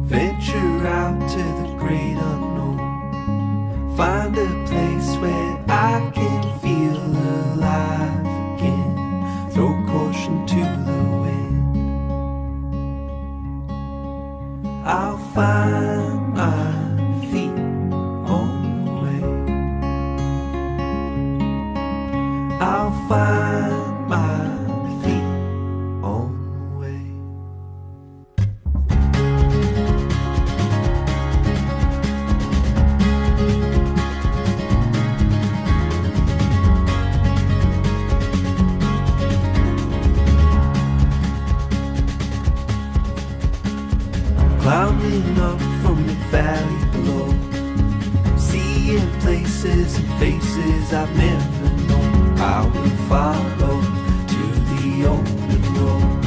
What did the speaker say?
Venture out to the great unknown. Find a place where I can feel alive again. Throw caution to the wind. I'll find my feet on the way. I'll find my feet on the way. Climbing up from the valley below, seeing places and faces I've never known. I will follow to the open road.